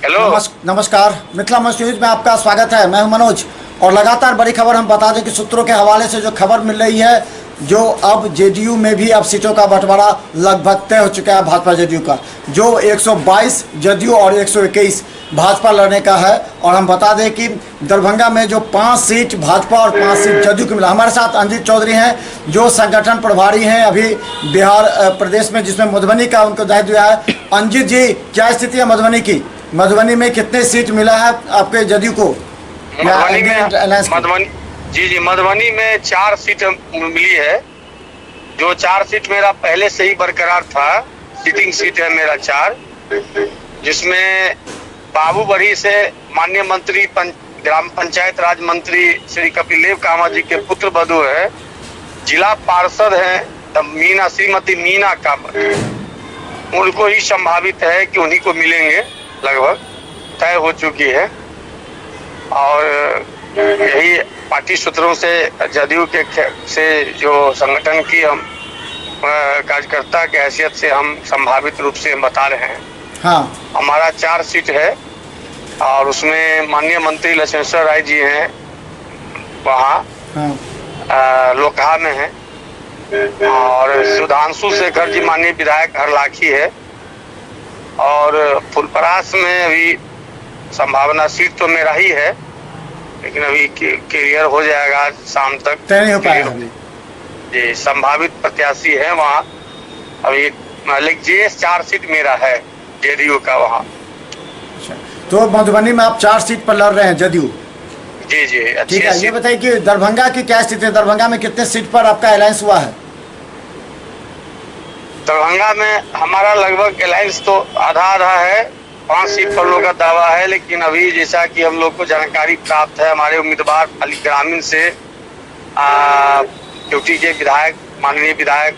Hello. नमस्कार, मिथिला मंच news में आपका स्वागत है। मैं हूं मनोज और लगातार बड़ी खबर हम बता दें कि सूत्रों के हवाले से जो खबर मिल रही है, जो अब जेडीयू में भी अब सीटों का बंटवारा लगभग तय हो चुका है। भाजपा जेडीयू का जो 122 जेडीयू और 121 भाजपा लड़ने का है। और हम बता दें कि दरभंगा में जो 5 सीट भाजपा और 5 सीट जेडीयू को मिला। हमारे साथ अंजित चौधरी हैं जो संगठन प्रभारी हैं अभी बिहार प्रदेश में, जिसमें मधुबनी का उनको दायित्व दिया है। अंजित जी, क्या स्थिति है मधुबनी की? मधुबनी में कितने सीट मिला है आपके जदयू को? मधुबनी में 4 सीट मिली है। जो 4 सीट मेरा पहले से ही बरकरार था। सिटिंग सीट है मेरा 4, जिसमें बाबू बड़ी से माननीय मंत्री ग्राम पंचायत राज मंत्री श्री कपिलदेव कामा जी के पुत्र बधू है। जिला पार्षद है श्रीमती मीना कामा, उनको ही संभावित है कि उन्हीं को मिलेंगे, लगभग तय हो चुकी है। और यही पार्टी सूत्रों से जदयू के से जो संगठन की हम कार्यकर्ता के हैसियत से हम संभावित रूप से बता रहे हैं। हाँ, हमारा 4 सीट है और उसमें माननीय मंत्री लक्ष्मेश्वर राय जी हैं, वहाँ लोकहा में है। और सुधांशु शेखर जी माननीय विधायक हरलाखी है। और फुलपरास में अभी संभावना सीट तो मेरा ही है, लेकिन अभी क्लियर हो जाएगा, शाम तक तय नहीं हो पाएगा जी। संभावित प्रत्याशी है वहाँ अभी, लेकिन जे 4 सीट मेरा है जेडीयू का वहाँ। तो मधुबनी में आप 4 सीट पर लड़ रहे हैं जदयू? जी जी, ठीक है। ये बताइए कि दरभंगा की क्या स्थिति है? दरभंगा में कितने सीट पर आपका अलायंस हुआ है? दरभंगा में हमारा लगभग अलायंस तो आधा आधा है। 5 सीट पर लोगों का दावा है, लेकिन अभी जैसा कि हम लोग को जानकारी प्राप्त है, हमारे उम्मीदवार अली ग्रामीण से ड्यूटी के विधायक माननीय विधायक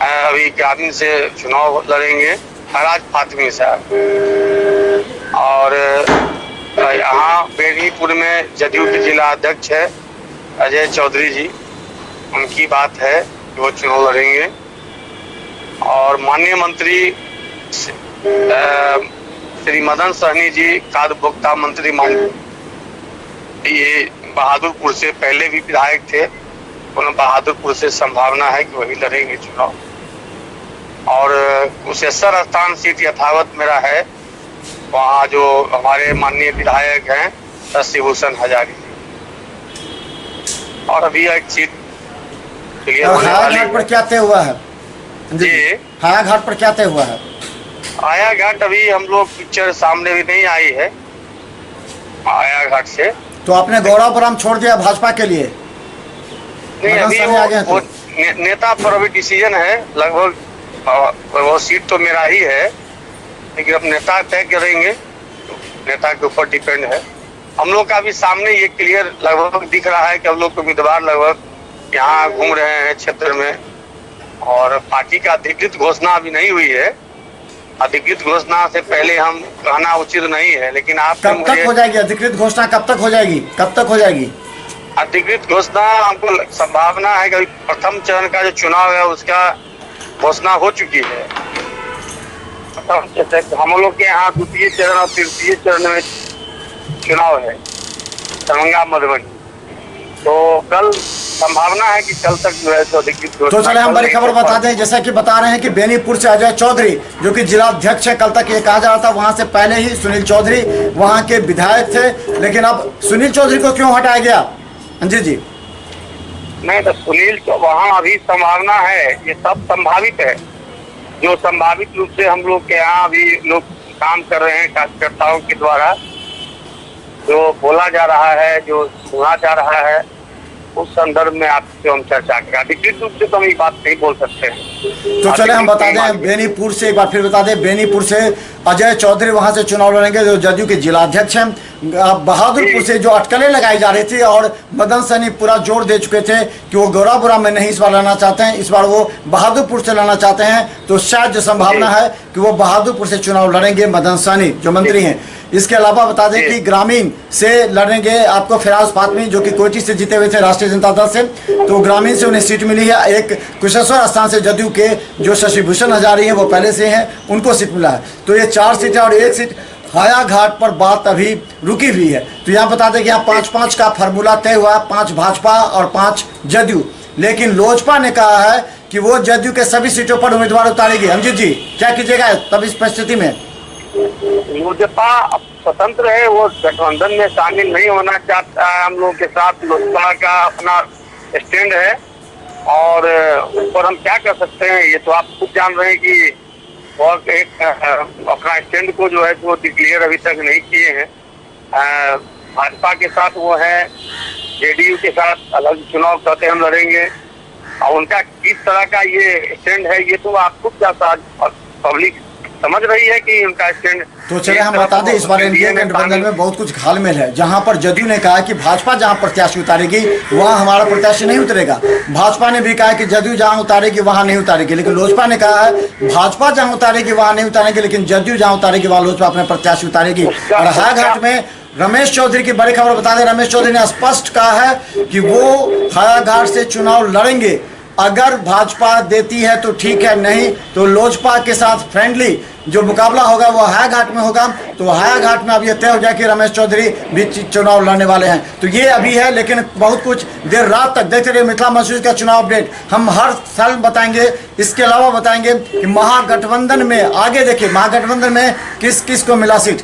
अभी ग्रामीण से चुनाव लड़ेंगे, हराज फातमी साहब। और यहाँ बेनीपुर में जदयू के जिला अध्यक्ष है अजय चौधरी जी, उनकी बात है कि वो चुनाव लड़ेंगे। और माननीय मंत्री श्री मदन सहनी जी खाद्य उपभोक्ता मंत्री ये बहादुरपुर से पहले भी विधायक थे, उन्हें बहादुरपुर से संभावना है कि वही लड़ेंगे चुनाव। और कुशेश्वर स्थान सीट यथावत मेरा है, वहाँ जो हमारे माननीय विधायक हैं शशिभूषण हजारी जी। और अभी एक सीट क्लियर होने वाली है। पर क्या तय हुआ है जी? हाया घाट पर क्या तय हुआ है? आया घाट अभी हम लोग पिक्चर सामने भी नहीं आई है आया घाट से। तो आपने गौरवपुरम छोड़ दिया भाजपा के लिए? नहीं, अभी वो नेता पर अभी डिसीजन है। लगभग वो सीट तो मेरा ही है, लेकिन अब नेता तय करेंगे, नेता के ऊपर डिपेंड है। हम लोग का भी सामने ये क्लियर लगभग दिख रहा है कि हम लोग उम्मीदवार लगभग यहाँ घूम रहे हैं क्षेत्र में। और पार्टी का अधिकृत घोषणा अभी नहीं हुई है। अधिकृत घोषणा से पहले हम कहना उचित नहीं है, लेकिन आप कब तक हो जाएगी अधिकृत घोषणा? कब तक हो जाएगी? कब तक हो जाएगी अधिकृत घोषणा? हमको संभावना है कि प्रथम चरण का जो चुनाव है उसका घोषणा हो चुकी है। हम लोग के यहाँ द्वितीय चरण और तृतीय चरण में चुनाव है दरभंगा मधुबनी। तो कल संभावना है कि कल तक जो है तो अधिकृत। तो चले हम बड़ी खबर बता दें, जैसा कि बता रहे हैं कि बेनीपुर से अजय चौधरी जो कि जिला अध्यक्ष है, कल तक ये कहा जा रहा था वहां से पहले ही सुनील चौधरी वहां के विधायक थे, लेकिन अब सुनील चौधरी को क्यों हटाया गया? अंजित जी, नहीं तो सुनील तो वहाँ अभी संभावना है, ये सब संभावित है। जो संभावित रूप से हम लोग के यहाँ अभी लोग काम कर रहे हैं कार्यकर्ताओं के द्वारा, जो बोला जा रहा है, जो सुना जा रहा है, उस संदर्भ में आपसे हम चर्चा करें। अधिकृत रूप से तो हम ये बात नहीं बोल सकते हैं। तो चले हम बता दें बेनीपुर से, एक बार फिर बता दें, बेनीपुर से अजय चौधरी वहां से चुनाव लड़ेंगे, जो जदयू के जिला अध्यक्ष हैं। बहादुरपुर से जो अटकलें लगाई जा रही थी और मदन सहनी पूरा जोर दे चुके थे कि वो गौरापुरा में नहीं इस बार लड़ना चाहते हैं, इस बार वो बहादुरपुर से लड़ना चाहते हैं। तो शायद जो संभावना है कि वो बहादुरपुर से चुनाव लड़ेंगे मदन सहनी जो मंत्री हैं। इसके अलावा बता दें कि ग्रामीण से लड़ेंगे आपको फिराज फातमी जो कि कोची से जीते हुए थे राष्ट्रीय जनता दल से, तो ग्रामीण से उन्हें सीट मिली है। एक कुशेश्वर स्थान से जदयू के जो शशिभूषण हजारी हैं वो पहले से हैं, उनको सीट मिला है। तो ये 4 सीटें और 1 सीट हायाघाट पर बात अभी रुकी हुई है। तो यहाँ बता दें कि यहाँ 5-5 का फार्मूला तय हुआ, 5 भाजपा और 5 जदयू। लेकिन लोजपा ने कहा है कि वो जदयू के सभी सीटों पर उम्मीदवार उतारेगी। अमजद जी, क्या कीजिएगा तब इस परिस्थिति में? लोजपा स्वतंत्र है, वो गठबंधन में शामिल नहीं होना चाहता है। हम लोग के साथ लोजपा का अपना स्टैंड है और उस पर हम क्या कर सकते हैं, ये तो आप खुद जान रहे हैं कि वो एक अपना स्टैंड को जो है वो डिक्लेयर अभी तक नहीं किए हैं। भाजपा के साथ वो है, जेडीयू के साथ अलग चुनाव करते हम लड़ेंगे और उनका किस तरह का ये स्टैंड है ये तो आप खुद क्या पब्लिक समझ रही है कि उनका स्टैंड। तो चले हम बता दें, इस बार एनडीए गठबंधन में बहुत कुछ घालमेल है। जहां पर जदयू ने कहा कि भाजपा जहां प्रत्याशी उतारेगी वहां हमारा प्रत्याशी नहीं उतरेगा। भाजपा ने भी कहा कि जदयू जहां उतारेगी वहां नहीं उतारेगी। लेकिन लोजपा ने कहा है भाजपा जहां उतारेगी वहां नहीं उतारेगी, लेकिन जदयू जहां उतारेगी वहां लोजपा अपने प्रत्याशी उतारेगी। और हायाघाट में रमेश चौधरी की बड़ी खबर बता दें, रमेश चौधरी ने स्पष्ट कहा है कि वो हायाघाट से चुनाव लड़ेंगे। अगर भाजपा देती है तो ठीक है, नहीं तो लोजपा के साथ फ्रेंडली जो मुकाबला होगा वो हायाघाट में होगा। तो हायाघाट में अब ये तय हो जाए कि रमेश चौधरी भी चुनाव लड़ने वाले हैं। तो ये अभी है, लेकिन बहुत कुछ देर रात तक देखते रहिए मिथिला महसूस का चुनाव अपडेट हम हर साल बताएंगे। इसके अलावा बताएंगे कि महागठबंधन में आगे देखिए महागठबंधन में किस किस को मिला सीट।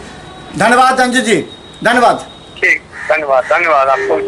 धन्यवाद अंजू जी, धन्यवाद। ठीक, धन्यवाद आपको।